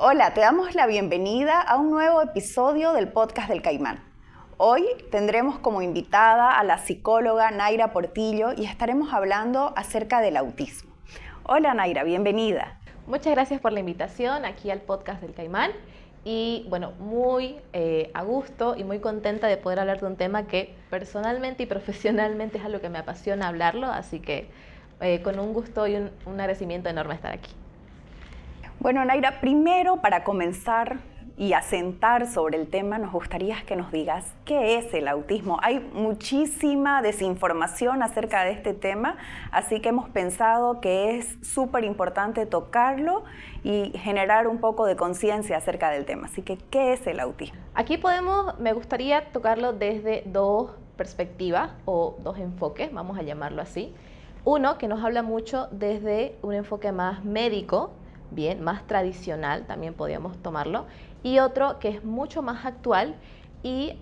Hola, te damos la bienvenida a un nuevo episodio del podcast del Caimán. Hoy tendremos como invitada a la psicóloga Naira Portillo y estaremos hablando acerca del autismo. Hola Naira, bienvenida. Muchas gracias por la invitación aquí al podcast del Caimán y bueno, muy a gusto y muy contenta de poder hablar de un tema que personalmente y profesionalmente es algo que me apasiona hablarlo, así que con un gusto y un agradecimiento enorme estar aquí. Bueno, Naira, primero para comenzar y asentar sobre el tema, nos gustaría que nos digas qué es el autismo. Hay muchísima desinformación acerca de este tema, así que hemos pensado que es súper importante tocarlo y generar un poco de conciencia acerca del tema. Así que, ¿qué es el autismo? Aquí me gustaría tocarlo desde dos perspectivas o dos enfoques, vamos a llamarlo así. Uno que nos habla mucho desde un enfoque más médico, bien, más tradicional, también podríamos tomarlo, y otro que es mucho más actual y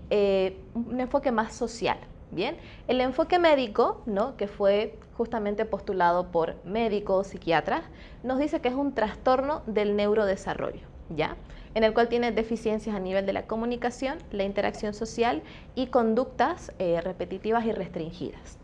un enfoque más social, bien. El enfoque médico, ¿no?, que fue justamente postulado por médicos, psiquiatras, nos dice que es un trastorno del neurodesarrollo, ¿ya?, en el cual tiene deficiencias a nivel de la comunicación, la interacción social y conductas repetitivas y restringidas.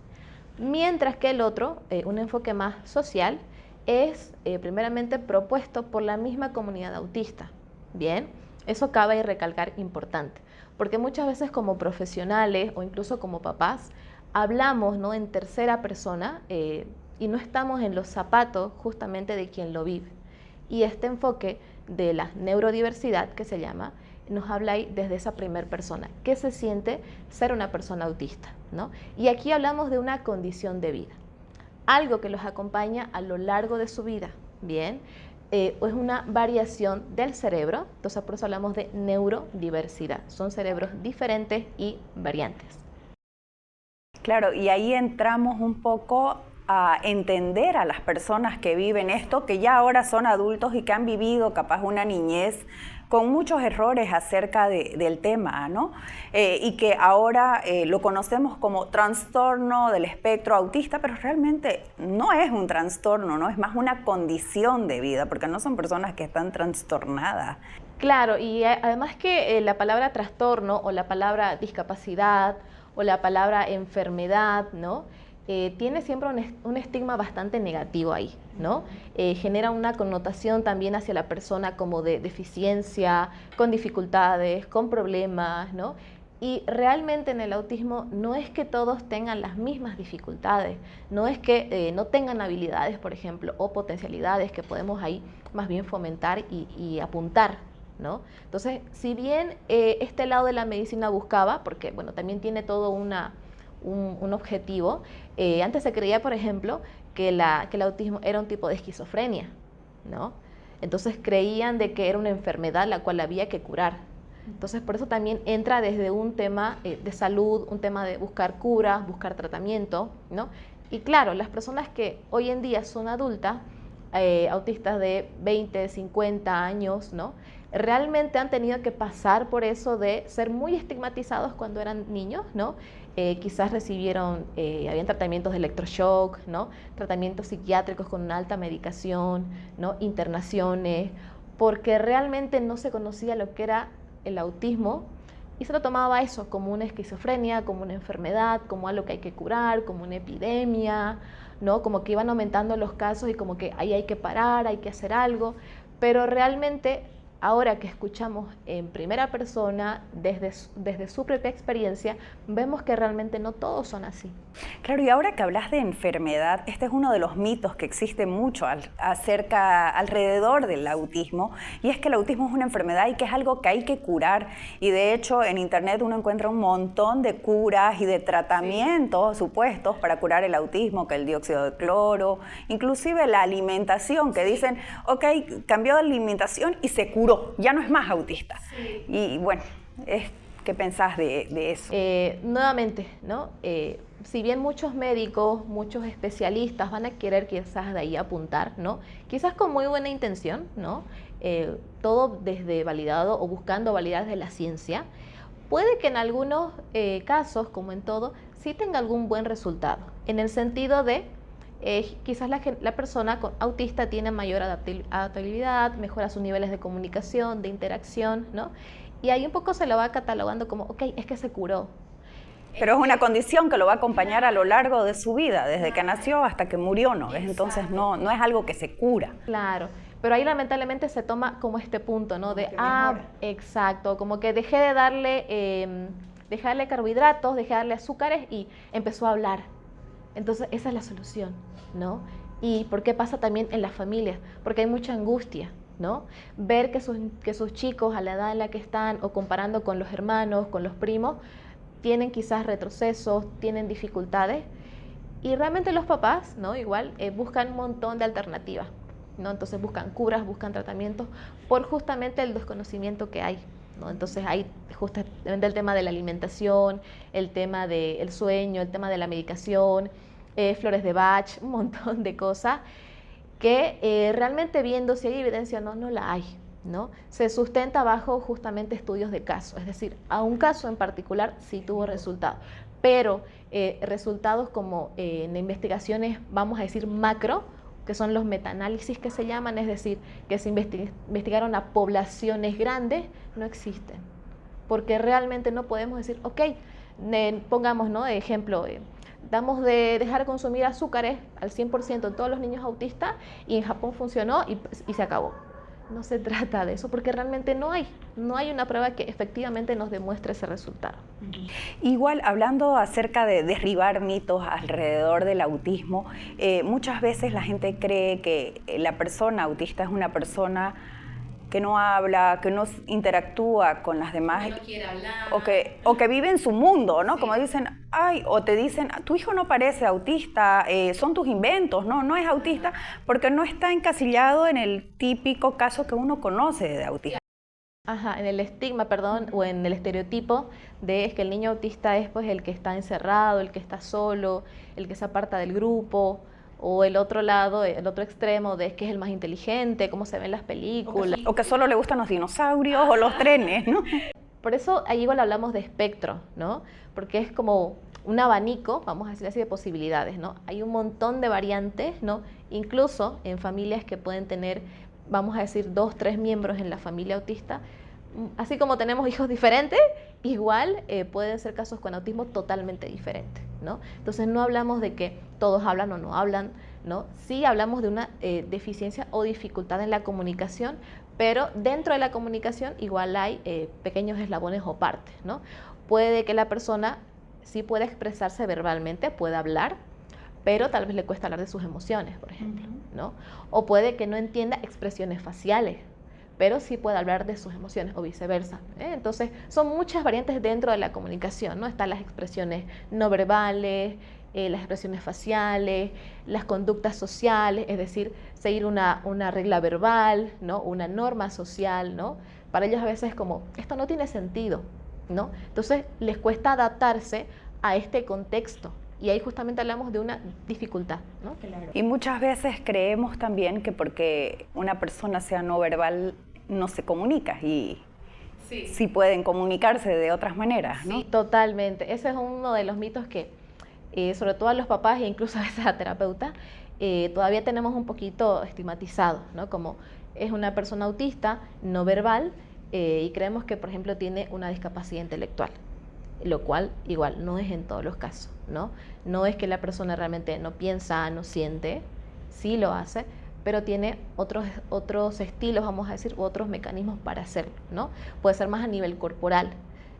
Mientras que el otro, un enfoque más social, es primeramente propuesto por la misma comunidad autista. Bien, eso cabe recalcar importante, porque muchas veces como profesionales o incluso como papás hablamos, ¿no?, en tercera persona y no estamos en los zapatos justamente de quien lo vive. Y este enfoque de la neurodiversidad, que se llama, nos habla ahí desde esa primera persona. ¿Qué se siente ser una persona autista?, ¿no? Y aquí hablamos de una condición de vida, algo que los acompaña a lo largo de su vida, ¿bien? Es una variación del cerebro, entonces por eso hablamos de neurodiversidad. Son cerebros diferentes y variantes. Claro, y ahí entramos un poco a entender a las personas que viven esto, que ya ahora son adultos y que han vivido capaz una niñez con muchos errores acerca del tema, ¿no? Y que ahora lo conocemos como trastorno del espectro autista, pero realmente no es un trastorno, ¿no? Es más una condición de vida, porque no son personas que están trastornadas. Claro, y además que la palabra trastorno o la palabra discapacidad o la palabra enfermedad, ¿no?, tiene siempre un estigma bastante negativo ahí, ¿no? Genera una connotación también hacia la persona como de deficiencia, con dificultades, con problemas, ¿no? Y realmente en el autismo no es que todos tengan las mismas dificultades, no es que no tengan habilidades, por ejemplo, o potencialidades que podemos ahí más bien fomentar y apuntar, ¿no? Entonces, si bien este lado de la medicina buscaba, porque bueno, también tiene todo un objetivo, antes se creía, por ejemplo, que el autismo era un tipo de esquizofrenia, ¿no? Entonces creían de que era una enfermedad la cual había que curar. Entonces por eso también entra desde un tema de salud, un tema de buscar curas, buscar tratamiento, ¿no? Y claro, las personas que hoy en día son adultas, autistas de 20, 50 años, ¿no?, realmente han tenido que pasar por eso de ser muy estigmatizados cuando eran niños, ¿no? Quizás habían tratamientos de electroshock, ¿no?, tratamientos psiquiátricos con una alta medicación, ¿no?, internaciones, porque realmente no se conocía lo que era el autismo y se lo tomaba eso como una esquizofrenia, como una enfermedad, como algo que hay que curar, como una epidemia, ¿no?, como que iban aumentando los casos y como que ahí hay que parar, hay que hacer algo, pero realmente ahora que escuchamos en primera persona, desde su propia experiencia, vemos que realmente no todos son así. Claro, y ahora que hablas de enfermedad, este es uno de los mitos que existe mucho alrededor del autismo, y es que el autismo es una enfermedad y que es algo que hay que curar. Y de hecho, en internet uno encuentra un montón de curas y de tratamientos supuestos para curar el autismo, que el dióxido de cloro, inclusive la alimentación, que dicen, ok, cambió de alimentación y se curó, ya no es más autista. Sí. Y bueno, ¿qué pensás de eso? Nuevamente, ¿no? Si bien muchos médicos, muchos especialistas van a querer quizás de ahí apuntar, ¿no?, quizás con muy buena intención, ¿no?, todo desde validado o buscando validar desde la ciencia, puede que en algunos casos, como en todo, sí tenga algún buen resultado, en el sentido de quizás la persona autista tiene mayor adaptabilidad, mejora sus niveles de comunicación, de interacción, ¿no? Y ahí un poco se lo va catalogando como, ok, es que se curó. Pero es una condición que lo va a acompañar a lo largo de su vida, desde que nació hasta que murió, ¿no? Entonces no es algo que se cura. Claro, pero ahí lamentablemente se toma como este punto, ¿no? De, exacto, como que dejé de darle carbohidratos, dejé de darle azúcares y empezó a hablar. Entonces esa es la solución, ¿no? ¿Y por qué pasa también en las familias? Porque hay mucha angustia, ¿no? Ver que sus chicos a la edad en la que están o comparando con los hermanos, con los primos, tienen quizás retrocesos, tienen dificultades y realmente los papás, ¿no? Igual buscan un montón de alternativas, ¿no? Entonces buscan curas, buscan tratamientos por justamente el desconocimiento que hay, ¿no? Entonces hay justamente el tema de la alimentación, el tema del sueño, el tema de la medicación, flores de Bach, un montón de cosas que realmente viendo si hay evidencia o no, no la hay, ¿no? Se sustenta bajo justamente estudios de caso, es decir, a un caso en particular sí tuvo resultados, pero resultados como en investigaciones, vamos a decir macro, que son los metaanálisis que se llaman, es decir, que se investigaron a poblaciones grandes, no existen, porque realmente no podemos decir, ok, pongamos, ¿no? De ejemplo, damos de dejar de consumir azúcares al 100% en todos los niños autistas y en Japón funcionó y se acabó. No se trata de eso porque realmente no hay una prueba que efectivamente nos demuestre ese resultado. Igual, hablando acerca de derribar mitos alrededor del autismo, muchas veces la gente cree que la persona autista es una persona que no habla, que no interactúa con las demás, que no quiere hablar, o que vive en su mundo, ¿no? Sí. Como dicen, o te dicen, tu hijo no parece autista, son tus inventos, no es autista, porque no está encasillado en el típico caso que uno conoce de autismo. Ajá, en el estigma, perdón, o en el estereotipo de es que el niño autista es pues el que está encerrado, el que está solo, el que se aparta del grupo, o el otro lado, el otro extremo de es que es el más inteligente, cómo se ven las películas. O que solo le gustan los dinosaurios o los trenes, ¿no? Por eso ahí igual hablamos de espectro, ¿no? Porque es como un abanico, vamos a decir así, de posibilidades, ¿no? Hay un montón de variantes, ¿no? Incluso en familias que pueden tener, vamos a decir, 2, 3 miembros en la familia autista, así como tenemos hijos diferentes, igual pueden ser casos con autismo totalmente diferentes, ¿no? Entonces no hablamos de que todos hablan o no hablan, ¿no? Sí hablamos de una deficiencia o dificultad en la comunicación, pero dentro de la comunicación igual hay pequeños eslabones o partes, ¿no? Puede que la persona sí pueda expresarse verbalmente, pueda hablar, pero tal vez le cuesta hablar de sus emociones, por ejemplo, ¿no? O puede que no entienda expresiones faciales, pero sí puede hablar de sus emociones o viceversa, ¿eh? Entonces, son muchas variantes dentro de la comunicación, ¿no? Están las expresiones no verbales, las expresiones faciales, las conductas sociales, es decir, seguir una regla verbal, ¿no? Una norma social, ¿no? Para ellos a veces es como, esto no tiene sentido, ¿no? Entonces, les cuesta adaptarse a este contexto. Y ahí justamente hablamos de una dificultad, ¿no? Claro. Y muchas veces creemos también que porque una persona sea no verbal no se comunica y sí pueden comunicarse de otras maneras, ¿no? Sí, totalmente. Ese es uno de los mitos que, sobre todo a los papás e incluso a veces a terapeutas, todavía tenemos un poquito estigmatizado, ¿no? Como es una persona autista, no verbal, y creemos que, por ejemplo, tiene una discapacidad intelectual, lo cual igual no es en todos los casos, ¿no? No es que la persona realmente no piensa, no siente, sí lo hace, pero tiene otros estilos, vamos a decir, u otros mecanismos para hacerlo, ¿no? Puede ser más a nivel corporal.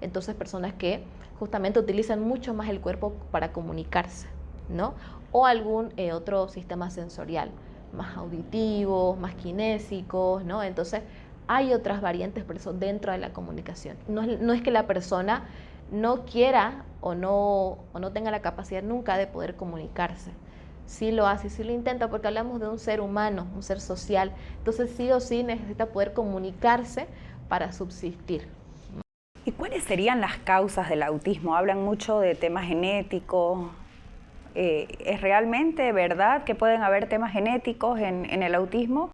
Entonces, personas que justamente utilizan mucho más el cuerpo para comunicarse, ¿no? O algún otro sistema sensorial, más auditivo, más kinésico, ¿no? Entonces, hay otras variantes por eso dentro de la comunicación. No es que la persona no quiera o no tenga la capacidad nunca de poder comunicarse. Sí lo hace, sí lo intenta, porque hablamos de un ser humano, un ser social. Entonces sí o sí necesita poder comunicarse para subsistir. ¿Y cuáles serían las causas del autismo? Hablan mucho de temas genéticos. ¿Es realmente verdad que pueden haber temas genéticos en el autismo?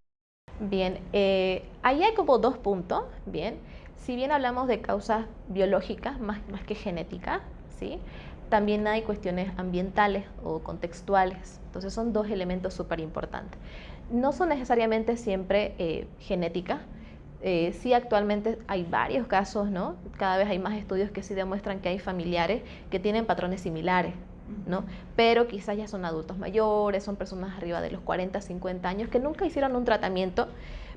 Bien, ahí hay como 2 puntos, bien. Si bien hablamos de causas biológicas más que genéticas, ¿sí? También hay cuestiones ambientales o contextuales. Entonces son dos elementos súper importantes. No son necesariamente siempre genéticas. Sí, actualmente hay varios casos, ¿no? Cada vez hay más estudios que sí demuestran que hay familiares que tienen patrones similares, ¿no? Pero quizás ya son adultos mayores, son personas arriba de los 40, 50 años que nunca hicieron un tratamiento,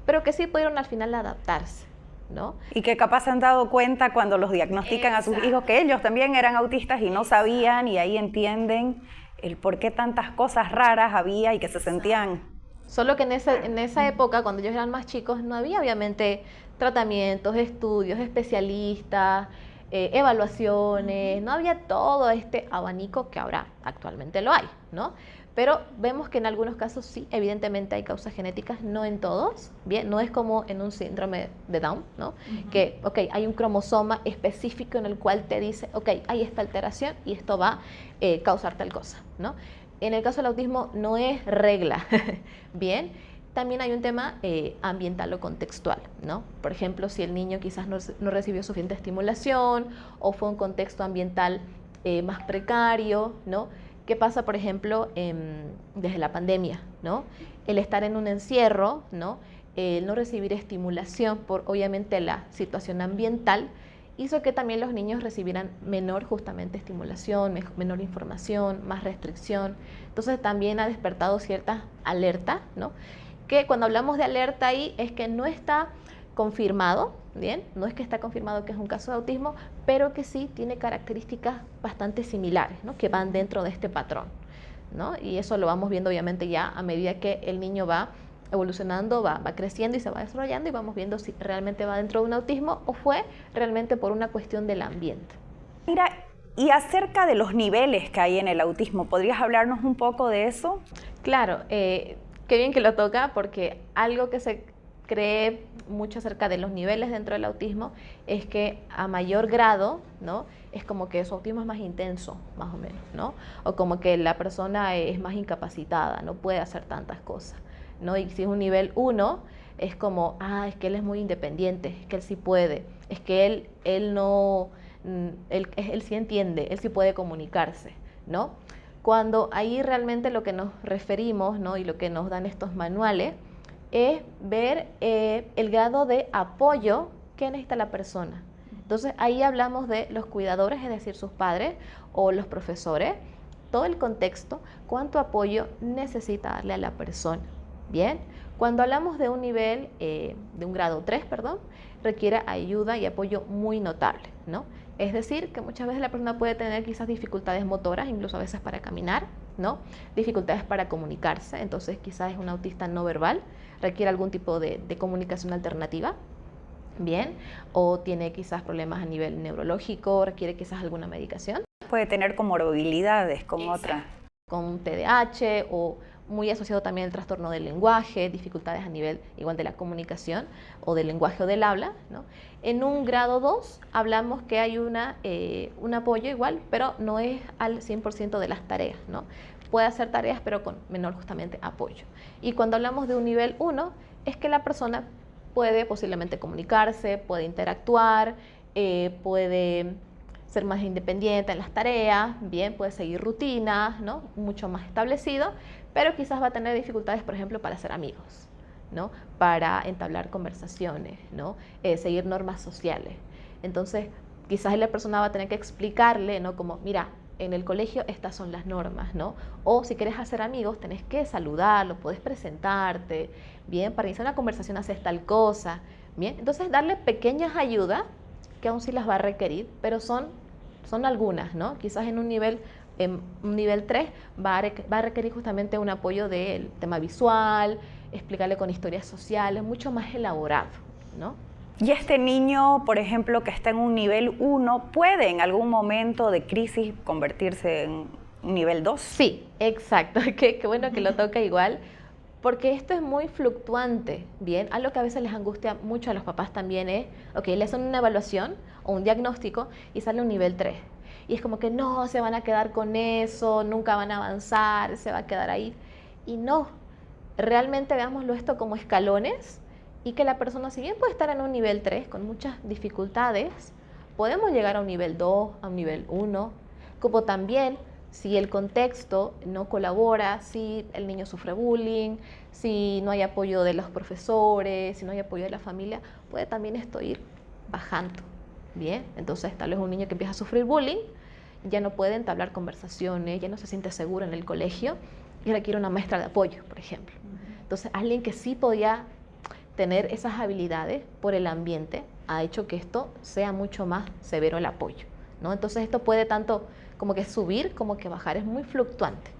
pero que sí pudieron al final adaptarse, ¿no? Y que capaz se han dado cuenta cuando los diagnostican a sus hijos que ellos también eran autistas y no sabían, y ahí entienden el por qué tantas cosas raras había y que se sentían... Solo que en esa época, cuando ellos eran más chicos, no había obviamente tratamientos, estudios, especialistas, evaluaciones, no había todo este abanico que ahora actualmente lo hay, ¿no? Pero vemos que en algunos casos sí, evidentemente hay causas genéticas, no en todos, bien, no es como en un síndrome de Down, ¿no? Que, ok, hay un cromosoma específico en el cual te dice, ok, hay esta alteración y esto va a causar tal cosa, ¿no? En el caso del autismo no es regla, bien. También hay un tema ambiental o contextual, ¿no? Por ejemplo, si el niño quizás no recibió suficiente estimulación o fue un contexto ambiental más precario, ¿no? ¿Qué pasa, por ejemplo, desde la pandemia, ¿no? El estar en un encierro, ¿no? El no recibir estimulación por, obviamente, la situación ambiental, hizo que también los niños recibieran menor justamente estimulación, menor información, más restricción. Entonces también ha despertado cierta alerta, ¿no? Que cuando hablamos de alerta ahí es que no está confirmado, ¿bien? No es que está confirmado que es un caso de autismo, pero que sí tiene características bastante similares, ¿no? Que van dentro de este patrón, ¿no? Y eso lo vamos viendo obviamente ya a medida que el niño va evolucionando, va creciendo y se va desarrollando, y vamos viendo si realmente va dentro de un autismo o fue realmente por una cuestión del ambiente. Mira, y acerca de los niveles que hay en el autismo, ¿podrías hablarnos un poco de eso? Claro, qué bien que lo toca, porque algo que se cree mucho acerca de los niveles dentro del autismo es que a mayor grado, ¿no? Es como que su autismo es más intenso, más o menos, ¿no? O como que la persona es más incapacitada, no puede hacer tantas cosas, ¿no? Y si es un nivel 1, es como, es que él es muy independiente, es que él sí puede, es que él no, él sí entiende, él sí puede comunicarse, ¿no? Cuando ahí realmente lo que nos referimos, ¿no? Y lo que nos dan estos manuales es ver el grado de apoyo que necesita la persona. Entonces ahí hablamos de los cuidadores, es decir, sus padres o los profesores, todo el contexto, cuánto apoyo necesita darle a la persona. Bien, cuando hablamos de un nivel, de un grado 3, perdón, requiere ayuda y apoyo muy notable, ¿no? Es decir, que muchas veces la persona puede tener quizás dificultades motoras, incluso a veces para caminar, ¿no? Dificultades para comunicarse, entonces quizás es un autista no verbal, requiere algún tipo de comunicación alternativa, bien, o tiene quizás problemas a nivel neurológico, requiere quizás alguna medicación. Puede tener comorbilidades con otra. Con TDAH o muy asociado también al trastorno del lenguaje, dificultades a nivel igual de la comunicación o del lenguaje o del habla, ¿no? En un grado 2 hablamos que hay un apoyo igual, pero no es al 100% de las tareas, ¿no? Puede hacer tareas, pero con menor justamente apoyo. Y cuando hablamos de un nivel 1, es que la persona puede posiblemente comunicarse, puede interactuar, puede ser más independiente en las tareas, bien, puede seguir rutinas, ¿no? Mucho más establecido, pero quizás va a tener dificultades, por ejemplo, para ser amigos, ¿no? Para entablar conversaciones, ¿no? Seguir normas sociales. Entonces, quizás la persona va a tener que explicarle, ¿no? Como, mira, en el colegio estas son las normas, ¿no? O si quieres hacer amigos, tenés que saludarlo, puedes presentarte, bien, para iniciar una conversación haces tal cosa, bien. Entonces, darle pequeñas ayudas, que aún sí las va a requerir, pero son algunas, ¿no? Quizás en un nivel 3 va a requerir justamente un apoyo del tema visual, explicarle con historias sociales, mucho más elaborado, ¿no? Y este niño, por ejemplo, que está en un nivel 1, ¿puede en algún momento de crisis convertirse en un nivel 2? Sí, exacto. Qué bueno que lo toca igual, porque esto es muy fluctuante, ¿bien? Algo que a veces les angustia mucho a los papás también es, ok, le hacen una evaluación o un diagnóstico y sale un nivel 3. Y es como que no, se van a quedar con eso, nunca van a avanzar, se va a quedar ahí. Y no, realmente veámoslo esto como escalones, y que la persona, si bien puede estar en un nivel 3 con muchas dificultades, podemos llegar a un nivel 2, a un nivel 1, como también si el contexto no colabora, si el niño sufre bullying, si no hay apoyo de los profesores, si no hay apoyo de la familia, puede también esto ir bajando. Bien, entonces tal vez un niño que empieza a sufrir bullying ya no puede entablar conversaciones, ya no se siente seguro en el colegio y requiere una maestra de apoyo, por ejemplo. Entonces alguien que sí podía tener esas habilidades por el ambiente ha hecho que esto sea mucho más severo el apoyo, ¿no? Entonces esto puede tanto como que subir como que bajar, es muy fluctuante.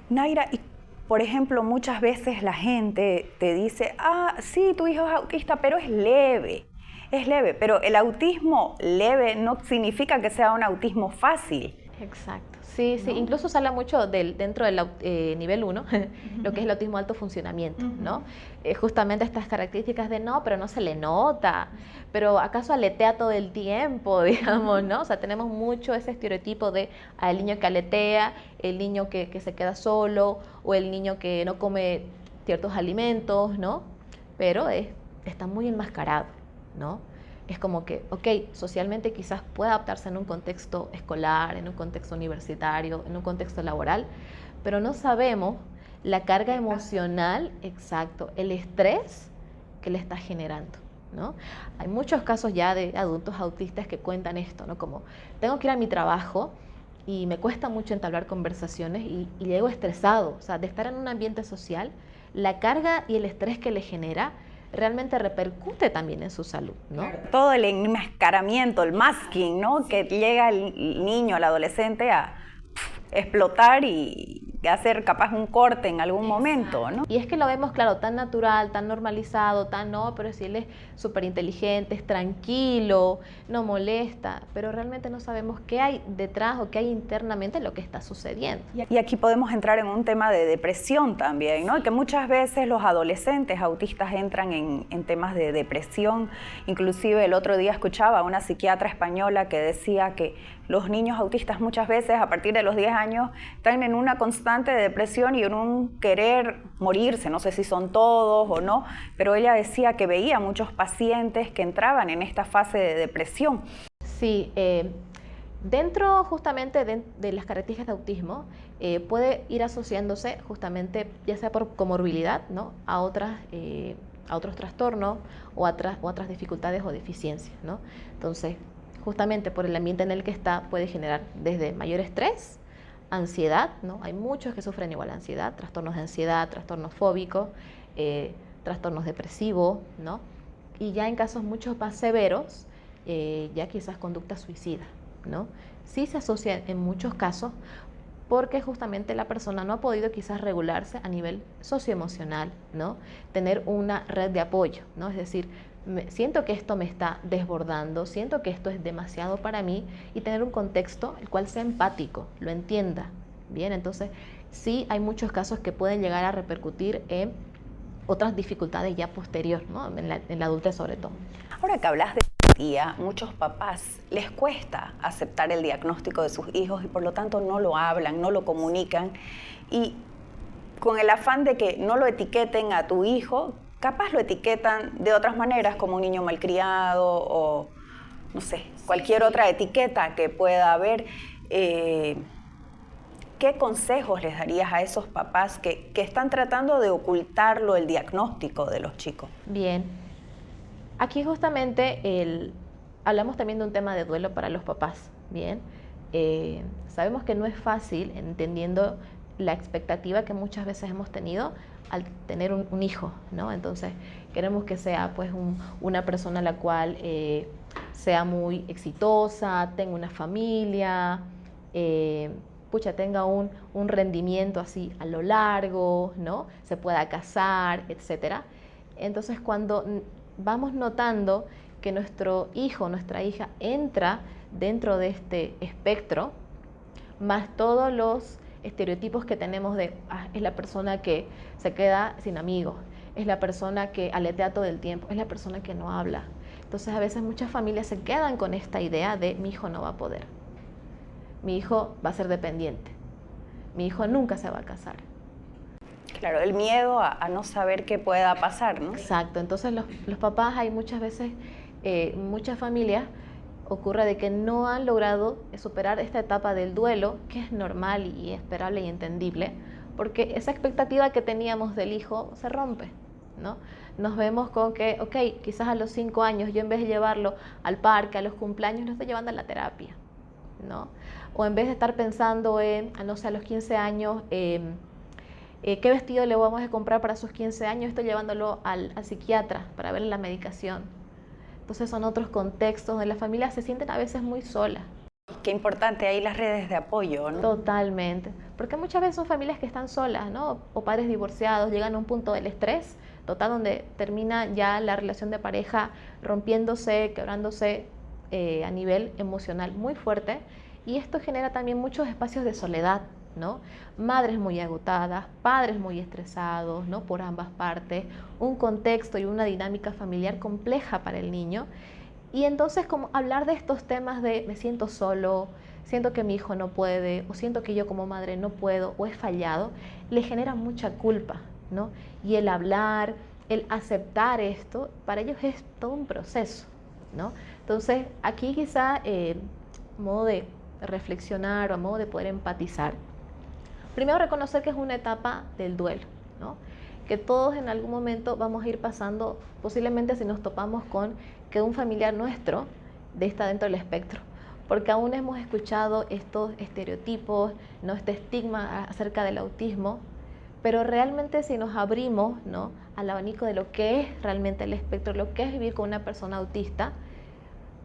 Naira, y por ejemplo, muchas veces la gente te dice, ah, sí, tu hijo es autista, pero es leve, pero el autismo leve no significa que sea un autismo fácil. Exacto, sí, sí, ¿no? Incluso se habla mucho dentro del nivel 1, lo que es el autismo de alto funcionamiento, ¿no? Justamente estas características de no, pero no se le nota, pero acaso aletea todo el tiempo, digamos, ¿no? O sea, tenemos mucho ese estereotipo de el niño que aletea, el niño que se queda solo o el niño que no come ciertos alimentos, ¿no? Pero está muy enmascarado, ¿no? Es como que, ok, socialmente quizás pueda adaptarse en un contexto escolar, en un contexto universitario, en un contexto laboral, pero no sabemos la carga emocional, exacto, el estrés que le está generando, ¿no? Hay muchos casos ya de adultos autistas que cuentan esto, ¿no? Como, tengo que ir a mi trabajo y me cuesta mucho entablar conversaciones y llego estresado, o sea, de estar en un ambiente social, la carga y el estrés que le genera realmente repercute también en su salud, ¿no? Claro. Todo el enmascaramiento, el masking, ¿no? Que llega el niño, el adolescente a explotar y hacer capaz un corte en algún momento, ¿no? Y es que lo vemos, claro, tan natural, tan normalizado, no, pero si él es súper inteligente, es tranquilo, no molesta, pero realmente no sabemos qué hay detrás o qué hay internamente lo que está sucediendo. Y aquí podemos entrar en un tema de depresión también, ¿no? Que muchas veces los adolescentes autistas entran en temas de depresión. Inclusive el otro día escuchaba a una psiquiatra española que decía que los niños autistas muchas veces a partir de los 10 años están en una constante depresión y en un querer morirse, no sé si son todos o no, pero ella decía que veía muchos pacientes que entraban en esta fase de depresión. Sí, dentro justamente de las características de autismo puede ir asociándose justamente ya sea por comorbilidad, ¿no? a otros trastornos o a otras dificultades o deficiencias, ¿no? Entonces, justamente por el ambiente en el que está puede generar desde mayor estrés, ansiedad, ¿no? Hay muchos que sufren igual ansiedad, trastornos de ansiedad, trastornos fóbicos, trastornos depresivos, ¿no? Y ya en casos mucho más severos, ya quizás conducta suicida, ¿no? Sí se asocia en muchos casos porque justamente la persona no ha podido quizás regularse a nivel socioemocional, ¿no? Tener una red de apoyo, ¿no? Es decir, siento que esto me está desbordando, siento que esto es demasiado para mí y tener un contexto el cual sea empático, lo entienda. Bien, entonces sí hay muchos casos que pueden llegar a repercutir en otras dificultades ya posterior, ¿no? en la adultez sobre todo. Ahora que hablas de empatía, muchos papás les cuesta aceptar el diagnóstico de sus hijos y por lo tanto no lo hablan, no lo comunican y con el afán de que no lo etiqueten a tu hijo, capaz lo etiquetan de otras maneras, como un niño malcriado o, no sé, cualquier otra etiqueta que pueda haber. ¿Qué consejos les darías a esos papás que están tratando de ocultarlo, el diagnóstico de los chicos? Bien, aquí justamente hablamos también de un tema de duelo para los papás, ¿bien? Sabemos que no es fácil, entendiendo la expectativa que muchas veces hemos tenido al tener un hijo, ¿no? Entonces queremos que sea pues una persona la cual sea muy exitosa, tenga una familia, tenga un rendimiento así a lo largo, ¿no? Se pueda casar, etcétera. Entonces cuando vamos notando que nuestro hijo, nuestra hija entra dentro de este espectro, más todos los estereotipos que tenemos de es la persona que se queda sin amigos, es la persona que aletea todo el tiempo, es la persona que no habla. Entonces a veces muchas familias se quedan con esta idea de mi hijo no va a poder, mi hijo va a ser dependiente, mi hijo nunca se va a casar. Claro, el miedo a no saber qué pueda pasar, ¿no? Exacto, entonces los papás hay muchas veces, muchas familias ocurre de que no han logrado superar esta etapa del duelo, que es normal y esperable y entendible, porque esa expectativa que teníamos del hijo se rompe, ¿no? Nos vemos con que, ok, quizás a los 5 años yo en vez de llevarlo al parque, a los cumpleaños, lo estoy llevando a la terapia, ¿no? O en vez de estar pensando en, no sé, a los 15 años, qué vestido le vamos a comprar para sus 15 años, estoy llevándolo al psiquiatra para ver la medicación. Entonces son otros contextos donde las familias se sienten a veces muy solas. Qué importante ahí las redes de apoyo, ¿no? Totalmente, porque muchas veces son familias que están solas, ¿no? O padres divorciados, llegan a un punto del estrés total donde termina ya la relación de pareja rompiéndose, quebrándose a nivel emocional muy fuerte, y esto genera también muchos espacios de soledad, ¿no? Madres muy agotadas, padres muy estresados, ¿no? Por ambas partes, un contexto y una dinámica familiar compleja para el niño. Y entonces, como hablar de estos temas de me siento solo, siento que mi hijo no puede, o siento que yo como madre no puedo, o he fallado, le genera mucha culpa, ¿no? Y el hablar, el aceptar esto, para ellos es todo un proceso, ¿no? Entonces, aquí quizá, modo de reflexionar o a modo de poder empatizar, primero reconocer que es una etapa del duelo, ¿no? Que todos en algún momento vamos a ir pasando, posiblemente si nos topamos con que un familiar nuestro está dentro del espectro, porque aún hemos escuchado estos estereotipos, ¿no? Este estigma acerca del autismo, pero realmente si nos abrimos, ¿no? Al abanico de lo que es realmente el espectro, lo que es vivir con una persona autista,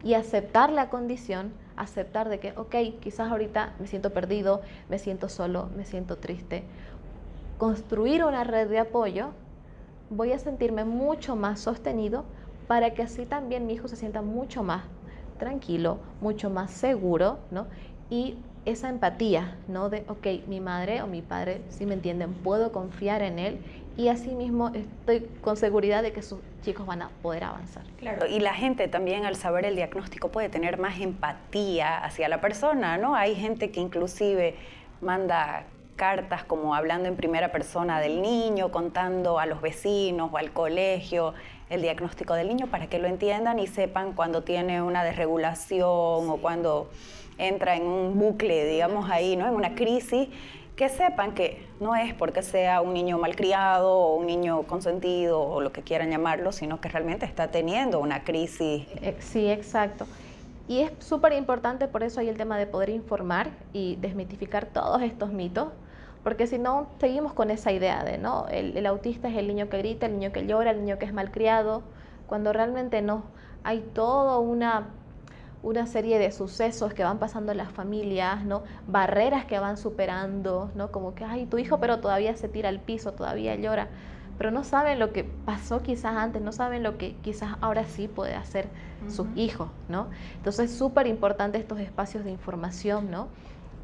y aceptar la condición, aceptar de que, ok, quizás ahorita me siento perdido, me siento solo, me siento triste, construir una red de apoyo, voy a sentirme mucho más sostenido para que así también mi hijo se sienta mucho más tranquilo, mucho más seguro, ¿no? Y esa empatía, ¿no? De, ok, mi madre o mi padre sí me entienden, puedo confiar en él, y así mismo estoy con seguridad de que sus chicos van a poder avanzar. Claro, y la gente también al saber el diagnóstico puede tener más empatía hacia la persona, ¿no? Hay gente que inclusive manda cartas como hablando en primera persona del niño, contando a los vecinos o al colegio el diagnóstico del niño para que lo entiendan y sepan cuando tiene una desregulación o cuando entra en un bucle, digamos ahí, ¿no? En una crisis, que sepan que no es porque sea un niño malcriado o un niño consentido o lo que quieran llamarlo, sino que realmente está teniendo una crisis. Sí, exacto. Y es súper importante, por eso hay el tema de poder informar y desmitificar todos estos mitos, porque si no, seguimos con esa idea de, ¿no? El autista es el niño que grita, el niño que llora, el niño que es malcriado, cuando realmente no. Hay toda una serie de sucesos que van pasando en las familias, ¿no? Barreras que van superando, ¿no? Como que, ay, tu hijo pero todavía se tira al piso, todavía llora, pero no saben lo que pasó quizás antes, no saben lo que quizás ahora sí puede hacer sus hijos, ¿no? Entonces es súper importante estos espacios de información, ¿no?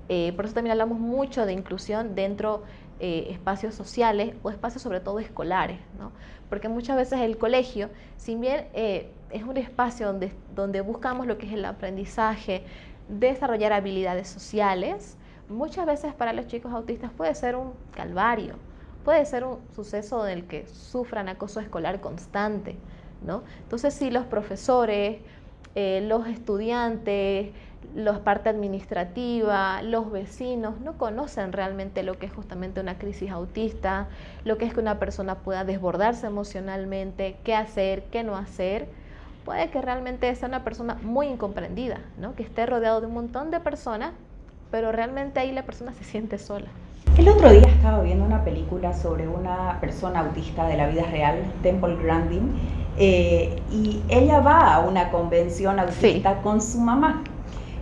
Por eso también hablamos mucho de inclusión dentro espacios sociales o espacios sobre todo escolares, ¿no? Porque muchas veces el colegio, si bien es un espacio donde buscamos lo que es el aprendizaje, desarrollar habilidades sociales, muchas veces para los chicos autistas puede ser un calvario, puede ser un suceso en el que sufran acoso escolar constante, ¿no? Entonces, si los profesores, los estudiantes, la parte administrativa, los vecinos no conocen realmente lo que es justamente una crisis autista, lo que es que una persona pueda desbordarse emocionalmente, qué hacer, qué no hacer, puede que realmente sea una persona muy incomprendida, ¿no? Que esté rodeado de un montón de personas, pero realmente ahí la persona se siente sola. El otro día estaba viendo una película sobre una persona autista de la vida real, Temple Grandin, y ella va a una convención autista con su mamá.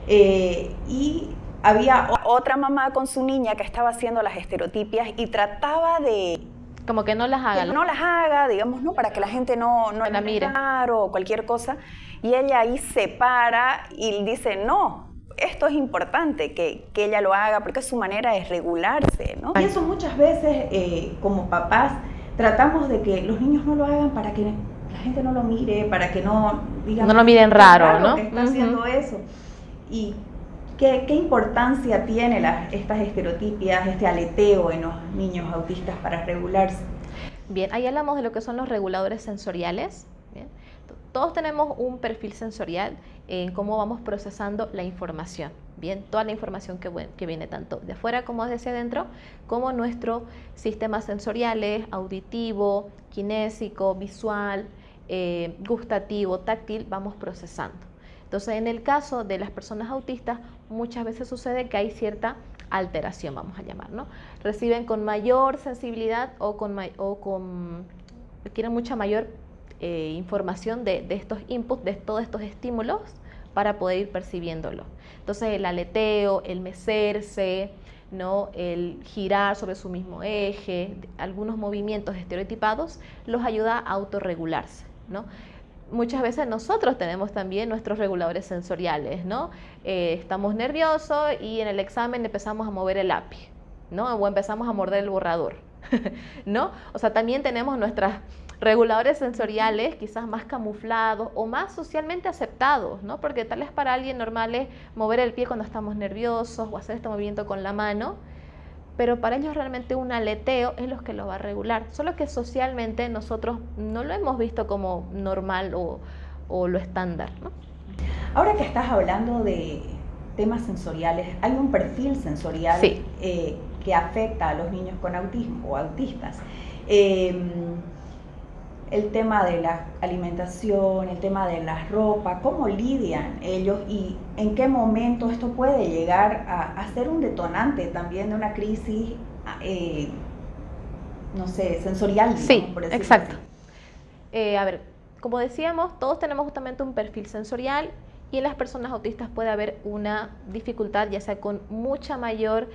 Y había otra mamá con su niña que estaba haciendo las estereotipias y trataba de... Como que no las haga. No las haga, digamos, ¿no? Para que la gente no la mire. O cualquier cosa. Y ella ahí se para y dice, no, esto es importante que ella lo haga porque es su manera de regularse, ¿no? Y eso muchas veces, como papás, tratamos de que los niños no lo hagan para que la gente no lo mire, para que no digan... No lo miren raro, ¿no? Que está haciendo eso. Y qué importancia tiene estas estereotipias, este aleteo en los niños autistas para regularse. Bien, ahí hablamos de lo que son los reguladores sensoriales. Bien. Todos tenemos un perfil sensorial en cómo vamos procesando la información. Bien, toda la información que viene tanto de afuera como desde adentro, como nuestros sistemas sensoriales, auditivo, kinésico, visual, gustativo, táctil, vamos procesando. Entonces, en el caso de las personas autistas, muchas veces sucede que hay cierta alteración, vamos a llamar, ¿no? Reciben con mayor sensibilidad requieren mucha mayor información de estos inputs, de todos estos estímulos, para poder ir percibiéndolo. Entonces, el aleteo, el mecerse, ¿no? El girar sobre su mismo eje, algunos movimientos estereotipados, los ayuda a autorregularse, ¿no? Muchas veces nosotros tenemos también nuestros reguladores sensoriales, ¿no? Estamos nerviosos y en el examen empezamos a mover el lápiz, ¿no? O empezamos a morder el borrador, ¿no? O sea, también tenemos nuestros reguladores sensoriales quizás más camuflados o más socialmente aceptados, ¿no? Porque tal vez para alguien normal es mover el pie cuando estamos nerviosos o hacer este movimiento con la mano, pero para ellos realmente un aleteo es lo que lo va a regular, solo que socialmente nosotros no lo hemos visto como normal o lo estándar, ¿no? Ahora que estás hablando de temas sensoriales, hay un perfil sensorial sí. Que afecta a los niños con autismo o autistas. El tema de la alimentación, el tema de la ropa, cómo lidian ellos y en qué momento esto puede llegar a ser un detonante también de una crisis, no sé, sensorial. Sí, por decirlo exacto. así. A ver, como decíamos, todos tenemos justamente un perfil sensorial y en las personas autistas puede haber una dificultad, ya sea con mucha mayor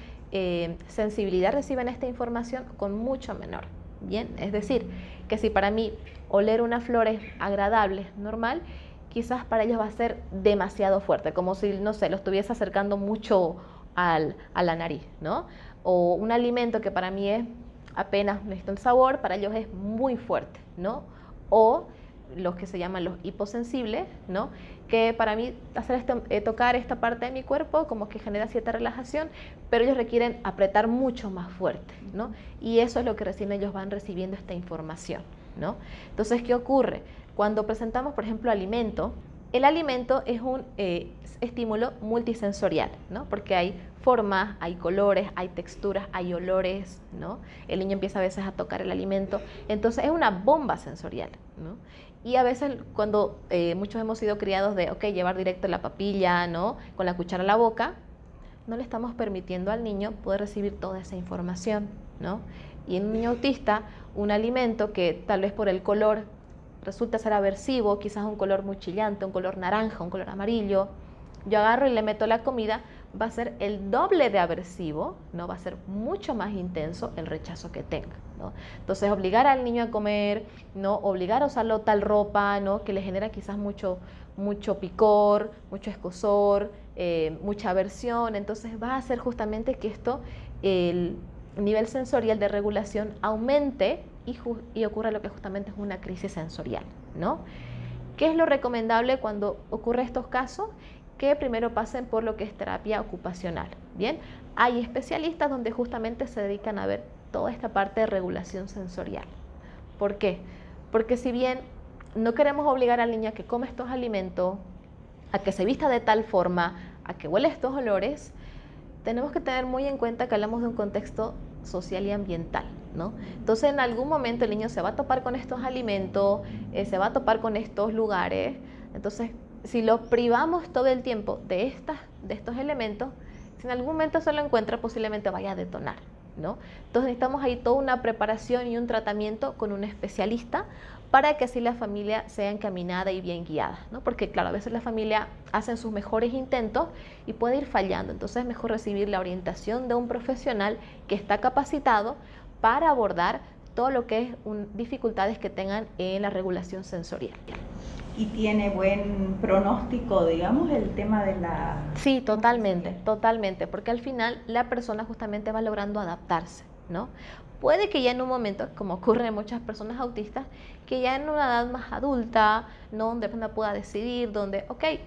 sensibilidad reciben esta información, con mucho menor. Bien, es decir, que si para mí oler una flor es agradable, normal, quizás para ellos va a ser demasiado fuerte, como si, no sé, lo estuviese acercando mucho a la nariz, ¿no? O un alimento que para mí es apenas necesito el sabor, para ellos es muy fuerte, ¿no? O los que se llaman los hiposensibles, ¿no? Que para mí hacer tocar esta parte de mi cuerpo como que genera cierta relajación, pero ellos requieren apretar mucho más fuerte, ¿no? Y eso es lo que recién ellos van recibiendo esta información, ¿no? Entonces, ¿qué ocurre? Cuando presentamos, por ejemplo, alimento, el alimento es un estímulo multisensorial, ¿no? Porque hay formas, hay colores, hay texturas, hay olores, ¿no? El niño empieza a veces a tocar el alimento, entonces es una bomba sensorial, ¿no? Y a veces cuando muchos hemos sido criados de, llevar directo la papilla, ¿no? Con la cuchara a la boca, no le estamos permitiendo al niño poder recibir toda esa información, ¿no? Y en un niño autista, un alimento que tal vez por el color resulta ser aversivo, quizás un color muy chillante, un color naranja, un color amarillo, yo agarro y le meto la comida, va a ser el doble de aversivo, ¿no? Va a ser mucho más intenso el rechazo que tenga, ¿no? Entonces, obligar al niño a comer, ¿no? Obligar a usarlo tal ropa, ¿no? Que le genera quizás mucho picor, mucho escozor, mucha aversión, entonces va a hacer justamente que el nivel sensorial de regulación aumente y ocurra lo que justamente es una crisis sensorial, ¿no? ¿Qué es lo recomendable cuando ocurre estos casos? Que primero pasen por lo que es terapia ocupacional. Bien, hay especialistas donde justamente se dedican a ver toda esta parte de regulación sensorial. ¿Por qué? Porque si bien no queremos obligar al niño a que come estos alimentos, a que se vista de tal forma, a que huele estos olores, tenemos que tener muy en cuenta que hablamos de un contexto social y ambiental, ¿no? Entonces, en algún momento el niño se va a topar con estos alimentos, se va a topar con estos lugares, entonces si lo privamos todo el tiempo de estos elementos, si en algún momento se lo encuentra, posiblemente vaya a detonar, ¿no? Entonces necesitamos ahí toda una preparación y un tratamiento con un especialista para que así la familia sea encaminada y bien guiada, ¿no? Porque claro, a veces la familia hace sus mejores intentos y puede ir fallando, entonces es mejor recibir la orientación de un profesional que está capacitado para abordar todo lo que es dificultades que tengan en la regulación sensorial. ¿Y tiene buen pronóstico, digamos, el tema de la...? Sí, totalmente, porque al final la persona justamente va logrando adaptarse, ¿no? Puede que ya en un momento, como ocurre en muchas personas autistas, que ya en una edad más adulta, ¿no? Donde uno pueda decidir, donde,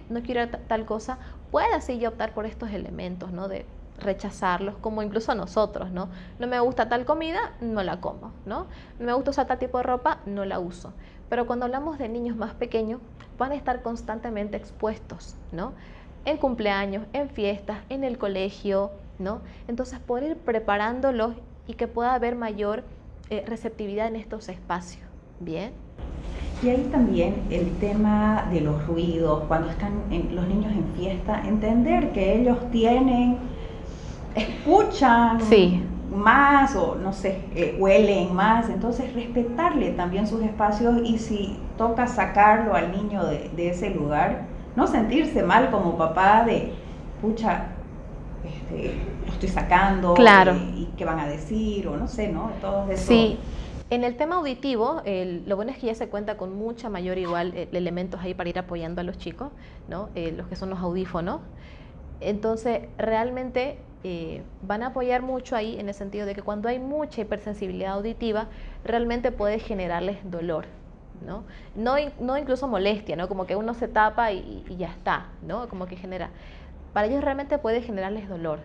no quiero tal cosa, pueda así ya optar por estos elementos, ¿no? De rechazarlos, como incluso nosotros, ¿no? No me gusta tal comida, no la como, ¿no? No me gusta usar tal tipo de ropa, no la uso. Pero cuando hablamos de niños más pequeños, van a estar constantemente expuestos, ¿no? En cumpleaños, en fiestas, en el colegio, ¿no? Entonces, poder ir preparándolos y que pueda haber mayor receptividad en estos espacios, ¿bien? Y ahí también el tema de los ruidos, cuando están los niños en fiesta, entender que ellos escuchan Sí. más o no sé, huelen más, entonces respetarle también sus espacios y si toca sacarlo al niño de ese lugar, no sentirse mal como papá de, pucha, lo estoy sacando, Claro. Y qué van a decir, o no sé, ¿no? Todo eso. Sí, en el tema auditivo, lo bueno es que ya se cuenta con mucha mayor elementos ahí para ir apoyando a los chicos, ¿no? Los que son los audífonos. Entonces, realmente van a apoyar mucho ahí en el sentido de que cuando hay mucha hipersensibilidad auditiva, realmente puede generarles dolor, ¿no? No incluso molestia, ¿no? Como que uno se tapa y ya está, ¿no? Como que genera. Para ellos realmente puede generarles dolor.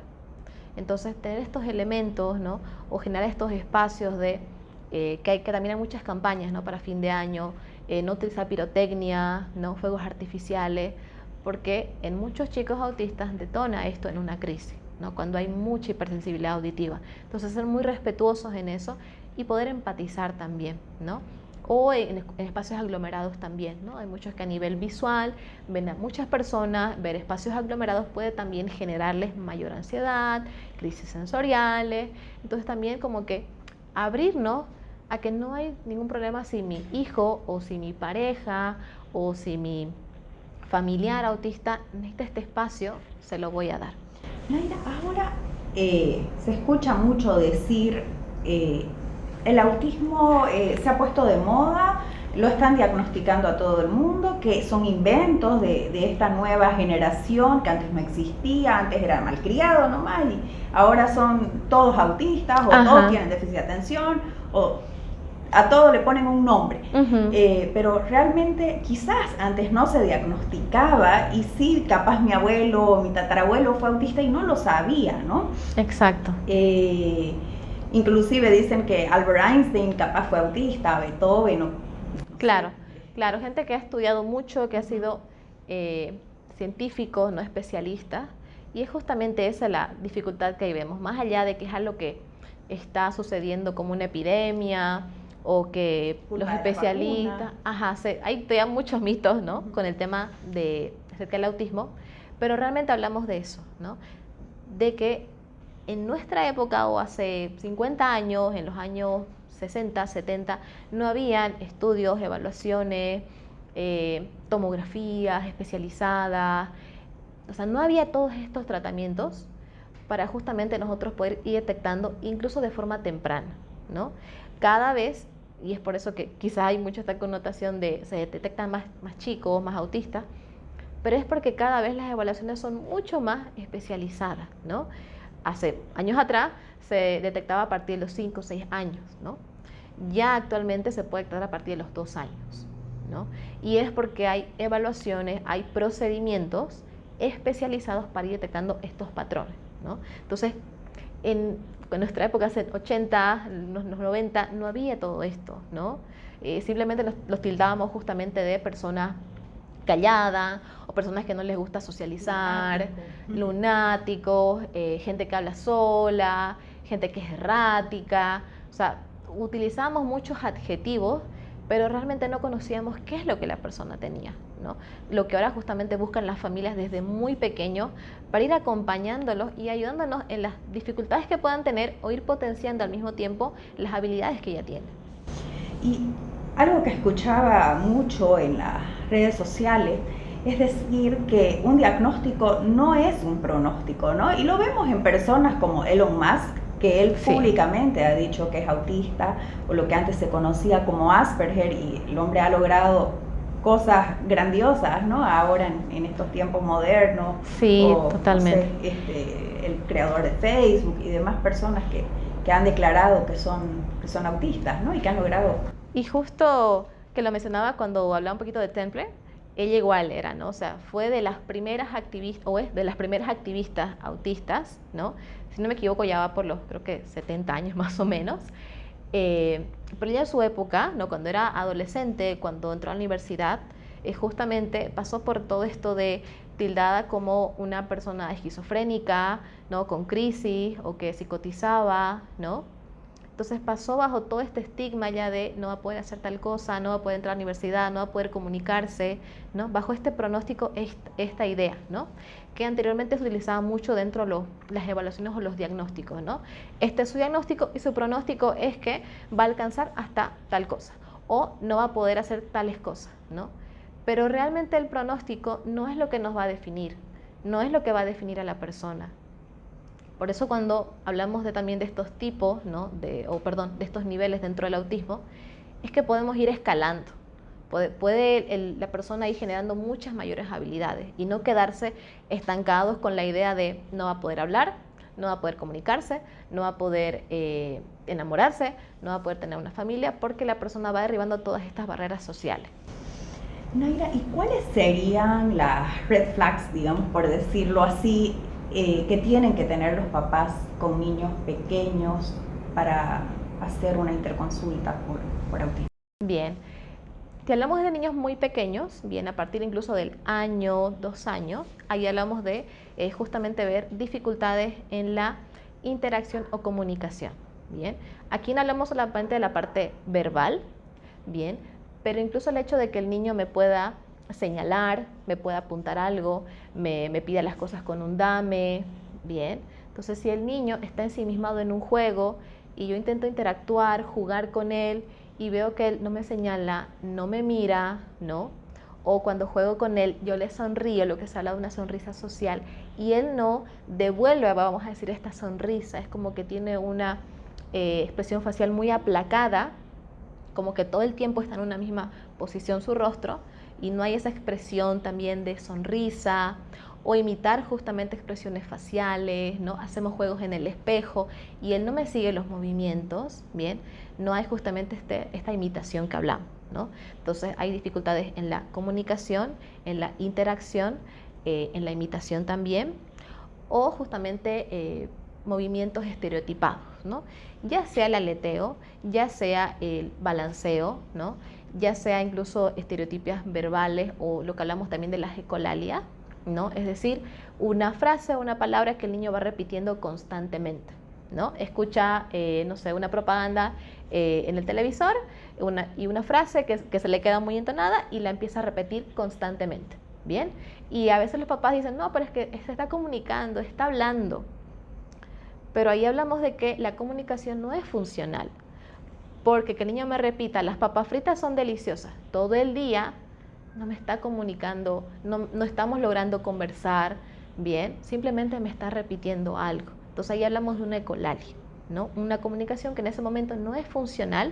Entonces, tener estos elementos, ¿no? O generar estos espacios de que también hay muchas campañas, ¿no? Para fin de año, no utilizar pirotecnia, ¿no? Fuegos artificiales, porque en muchos chicos autistas detona esto en una crisis, ¿no? Cuando hay mucha hipersensibilidad auditiva. Entonces, ser muy respetuosos en eso y poder empatizar también, ¿no? O en espacios aglomerados también, ¿no? Hay muchos que a nivel visual ven a muchas personas, ver espacios aglomerados puede también generarles mayor ansiedad, crisis sensoriales. Entonces también como que abrirnos a que no hay ningún problema si mi hijo o si mi pareja o si mi familiar autista necesita este espacio, se lo voy a dar. Naira, ahora se escucha mucho decir, el autismo se ha puesto de moda, lo están diagnosticando a todo el mundo, que son inventos de esta nueva generación que antes no existía, antes era malcriado nomás y ahora son todos autistas o todos tienen déficit de atención o a todo le ponen un nombre. Pero realmente quizás antes no se diagnosticaba y sí, capaz mi abuelo o mi tatarabuelo fue autista y no lo sabía, ¿no? Exacto. Inclusive dicen que Albert Einstein capaz fue autista, Beethoven. Claro, gente que ha estudiado mucho, que ha sido científico, no especialista, y es justamente esa la dificultad que ahí vemos, más allá de que es algo que está sucediendo como una epidemia o que los especialistas, hay todavía muchos mitos, ¿no? Con el tema acerca del autismo, pero realmente hablamos de eso, ¿no? De que en nuestra época o hace 50 años, en los años 60, 70, no habían estudios, evaluaciones, tomografías especializadas, o sea, no había todos estos tratamientos para justamente nosotros poder ir detectando incluso de forma temprana, ¿no? Cada vez, y es por eso que quizás hay mucha esta connotación de se detectan más chicos, más autistas, pero es porque cada vez las evaluaciones son mucho más especializadas, ¿no? Hace años atrás se detectaba a partir de los 5 o 6 años, ¿no? Ya actualmente se puede detectar a partir de los 2 años, ¿no? Y es porque hay evaluaciones, hay procedimientos especializados para ir detectando estos patrones, ¿no? Entonces, en nuestra época, hace 80, los 90, no había todo esto, ¿no? Simplemente los tildábamos justamente de personas calladas o personas que no les gusta socializar, lunáticos, gente que habla sola, gente que es errática, o sea, utilizamos muchos adjetivos, pero realmente no conocíamos qué es lo que la persona tenía, ¿no? Lo que ahora justamente buscan las familias desde muy pequeños para ir acompañándolos y ayudándonos en las dificultades que puedan tener o ir potenciando al mismo tiempo las habilidades que ya tienen. Y algo que escuchaba mucho en las redes sociales es decir que un diagnóstico no es un pronóstico, ¿no? Y lo vemos en personas como Elon Musk, que él públicamente ha dicho que es autista, o lo que antes se conocía como Asperger, y el hombre ha logrado cosas grandiosas, ¿no? Ahora en estos tiempos modernos. Sí, totalmente. No sé, el creador de Facebook y demás personas que han declarado que son autistas, ¿no? Y que han logrado. Y justo que lo mencionaba cuando hablaba un poquito de Temple, ella igual era, ¿no? O sea, fue de las primeras activistas, o es de las primeras activistas autistas, ¿no? Si no me equivoco, ya va por los, creo que 70 años más o menos. Pero ya en su época, ¿no? Cuando era adolescente, cuando entró a la universidad, justamente pasó por todo esto de tildada como una persona esquizofrénica, ¿no? Con crisis o que psicotizaba, ¿no? Entonces pasó bajo todo este estigma ya de no va a poder hacer tal cosa, no va a poder entrar a la universidad, no va a poder comunicarse, ¿no? Bajo este pronóstico, esta idea, ¿no? Que anteriormente se utilizaba mucho dentro de las evaluaciones o los diagnósticos, ¿no? Este es su diagnóstico y su pronóstico es que va a alcanzar hasta tal cosa o no va a poder hacer tales cosas, ¿no? Pero realmente el pronóstico no es lo que nos va a definir, no es lo que va a definir a la persona. Por eso cuando hablamos también de estos tipos, ¿no? de estos niveles dentro del autismo, es que podemos ir escalando. Puede la persona ir generando muchas mayores habilidades y no quedarse estancados con la idea de no va a poder hablar, no va a poder comunicarse, no va a poder enamorarse, no va a poder tener una familia, porque la persona va derribando todas estas barreras sociales. Naira, ¿y cuáles serían las red flags, digamos, por decirlo así, que tienen que tener los papás con niños pequeños para hacer una interconsulta por autismo? Bien, si hablamos de niños muy pequeños, bien, a partir incluso del año, 2 años, ahí hablamos de justamente ver dificultades en la interacción o comunicación, bien. Aquí no hablamos solamente de la parte verbal, bien, pero incluso el hecho de que el niño me pueda señalar, me pueda apuntar algo, me pida las cosas con un dame, bien. Entonces, si el niño está ensimismado en un juego y yo intento interactuar, jugar con él y veo que él no me señala, no me mira, ¿no? O cuando juego con él, yo le sonrío, lo que se habla de una sonrisa social, y él no devuelve, vamos a decir, esta sonrisa, es como que tiene una expresión facial muy aplacada, como que todo el tiempo está en una misma posición su rostro, y no hay esa expresión también de sonrisa, o imitar justamente expresiones faciales, ¿no? Hacemos juegos en el espejo y él no me sigue los movimientos, ¿bien? No hay justamente esta imitación que hablamos, ¿no? Entonces hay dificultades en la comunicación, en la interacción, en la imitación también, o justamente movimientos estereotipados, ¿no? Ya sea el aleteo, ya sea el balanceo, ¿no? Ya sea incluso estereotipias verbales o lo que hablamos también de las ecolalias, ¿no? Es decir, una frase o una palabra que el niño va repitiendo constantemente, ¿no? Escucha, no sé, una propaganda en el televisor y una frase que se le queda muy entonada y la empieza a repetir constantemente, ¿bien? Y a veces los papás dicen, no, pero es que se está comunicando, está hablando. Pero ahí hablamos de que la comunicación no es funcional, porque que el niño me repita, las papas fritas son deliciosas, todo el día no me está comunicando, no estamos logrando conversar bien, simplemente me está repitiendo algo. Entonces ahí hablamos de una ecolalia, ¿no? Una comunicación que en ese momento no es funcional,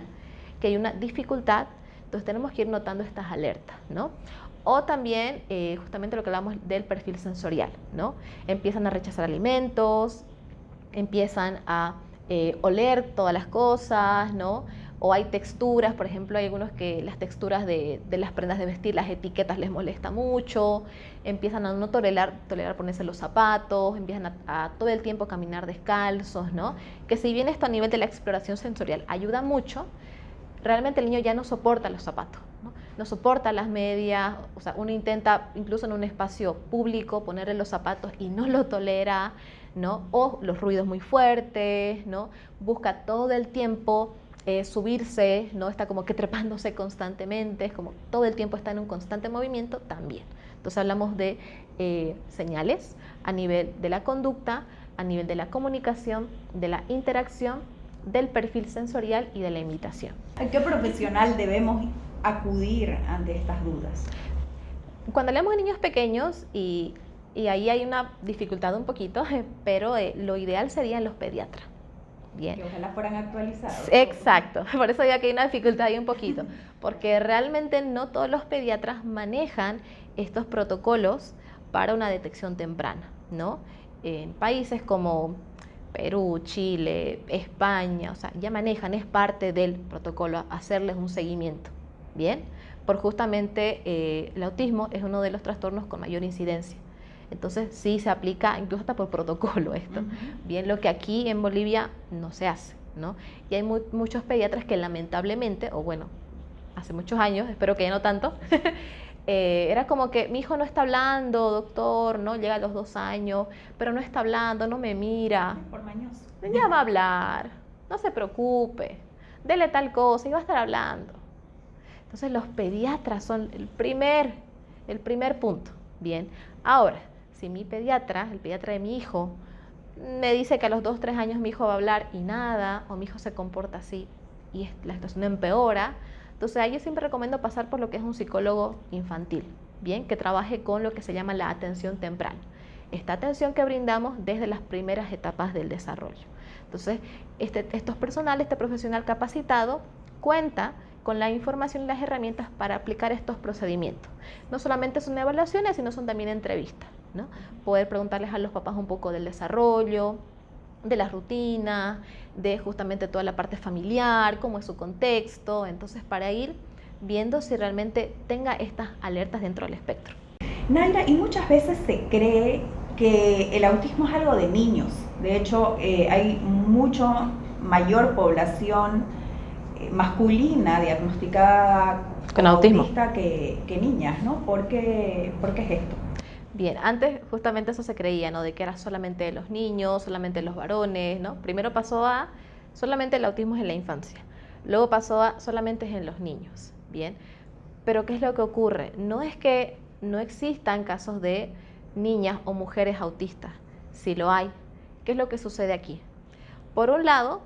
que hay una dificultad, entonces tenemos que ir notando estas alertas, ¿no? O también justamente lo que hablamos del perfil sensorial, ¿no? Empiezan a rechazar alimentos, empiezan a oler todas las cosas, ¿no? O hay texturas, por ejemplo, hay algunos que las texturas de las prendas de vestir, las etiquetas les molesta mucho, empiezan a no tolerar ponerse los zapatos, empiezan a todo el tiempo caminar descalzos, ¿no? Que si bien esto a nivel de la exploración sensorial ayuda mucho, realmente el niño ya no soporta los zapatos, ¿no? No soporta las medias, o sea, uno intenta incluso en un espacio público ponerle los zapatos y no lo tolera, ¿no? O los ruidos muy fuertes, ¿no? Busca todo el tiempo subirse, ¿no? Está como que trepándose constantemente, es como todo el tiempo está en un constante movimiento también. Entonces hablamos de señales a nivel de la conducta, a nivel de la comunicación, de la interacción, del perfil sensorial y de la imitación. ¿A qué profesional debemos acudir ante estas dudas? Cuando hablamos de niños pequeños, y ahí hay una dificultad un poquito, pero lo ideal serían los pediatras. Bien. Que ojalá fueran actualizados. Exacto, por eso digo que hay una dificultad ahí un poquito, porque realmente no todos los pediatras manejan estos protocolos para una detección temprana, ¿no? En países como Perú, Chile, España, o sea, ya manejan, es parte del protocolo, hacerles un seguimiento, ¿bien? Por justamente el autismo es uno de los trastornos con mayor incidencia. Entonces sí se aplica incluso hasta por protocolo esto, bien, lo que aquí en Bolivia no se hace, ¿no? Y hay muchos pediatras que lamentablemente, o bueno, hace muchos años, espero que ya no tanto, Era como que mi hijo no está hablando, doctor, ¿no? Llega a los 2 años, pero no está hablando, no me mira. Por mañoso. Ya va a hablar, no se preocupe, dele tal cosa y va a estar hablando. Entonces los pediatras son el primer punto. Bien, ahora, si mi pediatra, el pediatra de mi hijo, me dice que a los 2, 3 años mi hijo va a hablar y nada, o mi hijo se comporta así y la situación empeora, entonces ahí yo siempre recomiendo pasar por lo que es un psicólogo infantil, bien, que trabaje con lo que se llama la atención temprana. Esta atención que brindamos desde las primeras etapas del desarrollo. Entonces, este profesional capacitado cuenta con la información y las herramientas para aplicar estos procedimientos. No solamente son evaluaciones, sino son también entrevistas, ¿no? Poder preguntarles a los papás un poco del desarrollo, de la rutina, de justamente toda la parte familiar, cómo es su contexto, entonces para ir viendo si realmente tenga estas alertas dentro del espectro. Naira, y muchas veces se cree que el autismo es algo de niños. De hecho, hay mucho mayor población masculina diagnosticada con autismo autista que niñas, ¿no? ¿Por qué es esto? Bien, antes justamente eso se creía, ¿no? De que era solamente de los niños, solamente de los varones, ¿no? Primero pasó a solamente el autismo es en la infancia, luego pasó a solamente es en los niños, ¿bien? Pero ¿qué es lo que ocurre? No es que no existan casos de niñas o mujeres autistas, sí lo hay. ¿Qué es lo que sucede aquí? Por un lado,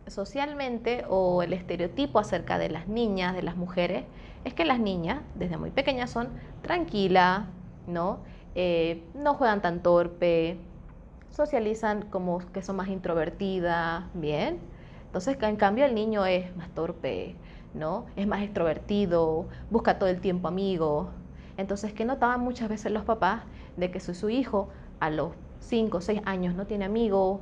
socialmente o el estereotipo acerca de las niñas, de las mujeres, es que las niñas desde muy pequeñas son tranquilas, ¿no? No juegan tan torpe, socializan como que son más introvertidas, ¿bien? Entonces, en cambio, el niño es más torpe, ¿no? Es más extrovertido, busca todo el tiempo amigos. Entonces, ¿qué notaban muchas veces los papás? De que si su hijo a los 5 o 6 años no tiene amigos,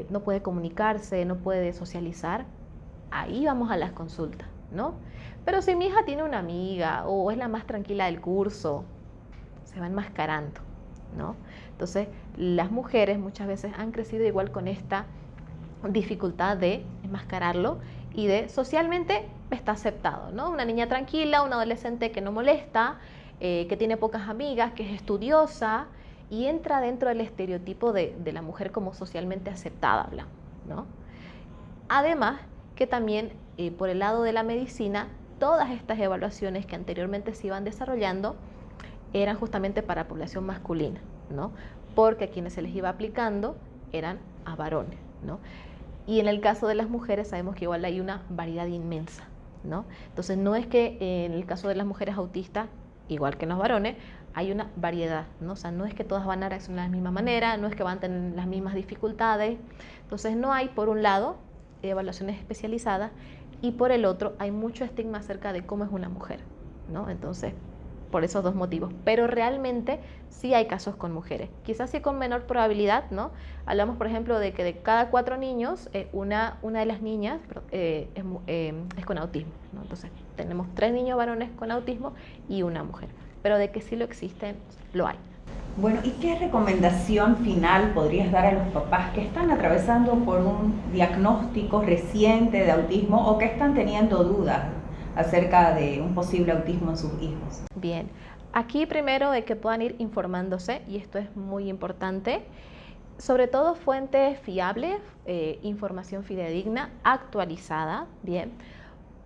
no puede comunicarse, no puede socializar, ahí vamos a las consultas, ¿no? Pero si mi hija tiene una amiga o es la más tranquila del curso, se va enmascarando, ¿no? Entonces, las mujeres muchas veces han crecido igual con esta dificultad de enmascararlo y de socialmente está aceptado, ¿no? Una niña tranquila, una adolescente que no molesta, que tiene pocas amigas, que es estudiosa y entra dentro del estereotipo de la mujer como socialmente aceptada, ¿no? Además, que también por el lado de la medicina, todas estas evaluaciones que anteriormente se iban desarrollando eran justamente para población masculina, ¿no? Porque a quienes se les iba aplicando eran a varones, ¿no? Y en el caso de las mujeres sabemos que igual hay una variedad inmensa, ¿no? Entonces no es que en el caso de las mujeres autistas, igual que en los varones, hay una variedad, ¿no? O sea, no es que todas van a reaccionar de la misma manera, no es que van a tener las mismas dificultades. Entonces no hay, por un lado, evaluaciones especializadas y por el otro hay mucho estigma acerca de cómo es una mujer, ¿no? Entonces, por esos dos motivos. Pero realmente sí hay casos con mujeres. Quizás sí con menor probabilidad, ¿no? Hablamos, por ejemplo, de que de cada 4 niños, una de las niñas es con autismo, ¿no? Entonces, tenemos 3 niños varones con autismo y una mujer. Pero de que sí lo existen, lo hay. Bueno, ¿y qué recomendación final podrías dar a los papás que están atravesando por un diagnóstico reciente de autismo o que están teniendo dudas acerca de un posible autismo en sus hijos? Bien, aquí primero de que puedan ir informándose, y esto es muy importante, sobre todo fuentes fiables, información fidedigna, actualizada, bien,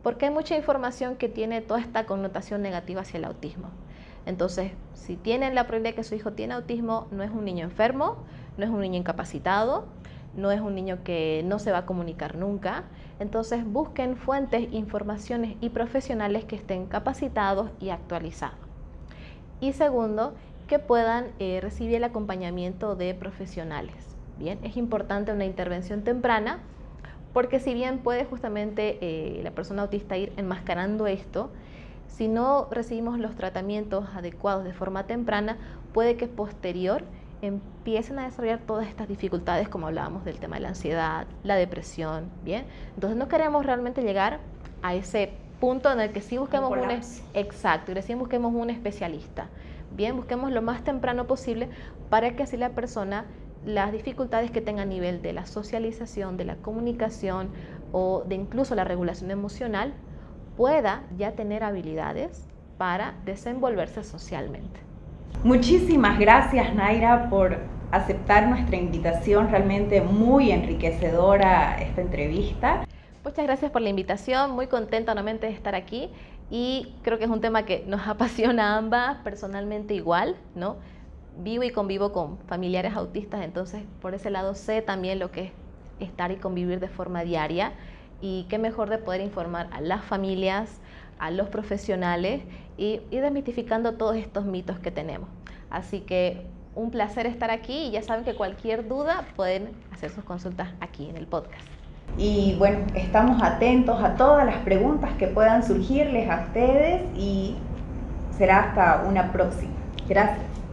porque hay mucha información que tiene toda esta connotación negativa hacia el autismo. Entonces, si tienen la probabilidad de que su hijo tiene autismo, no es un niño enfermo, no es un niño incapacitado, no es un niño que no se va a comunicar nunca. Entonces, busquen fuentes, informaciones y profesionales que estén capacitados y actualizados. Y segundo, que puedan recibir el acompañamiento de profesionales. Bien, es importante una intervención temprana, porque si bien puede justamente la persona autista ir enmascarando esto, si no recibimos los tratamientos adecuados de forma temprana, puede que posterior empiecen a desarrollar todas estas dificultades, como hablábamos del tema de la ansiedad, la depresión, ¿bien? Entonces no queremos realmente llegar a ese punto en el que sí busquemos exacto, y recién busquemos un especialista. Bien, busquemos lo más temprano posible para que así la persona, las dificultades que tenga a nivel de la socialización, de la comunicación o de incluso la regulación emocional, pueda ya tener habilidades para desenvolverse socialmente. Muchísimas gracias, Naira, por aceptar nuestra invitación. Realmente muy enriquecedora esta entrevista. Muchas gracias por la invitación, muy contenta nuevamente de estar aquí y creo que es un tema que nos apasiona a ambas, personalmente igual, ¿no? Vivo y convivo con familiares autistas, entonces por ese lado sé también lo que es estar y convivir de forma diaria y qué mejor de poder informar a las familias, a los profesionales y ir desmitificando todos estos mitos que tenemos. Así que un placer estar aquí y ya saben que cualquier duda pueden hacer sus consultas aquí en el podcast. Y bueno, estamos atentos a todas las preguntas que puedan surgirles a ustedes y será hasta una próxima. Gracias.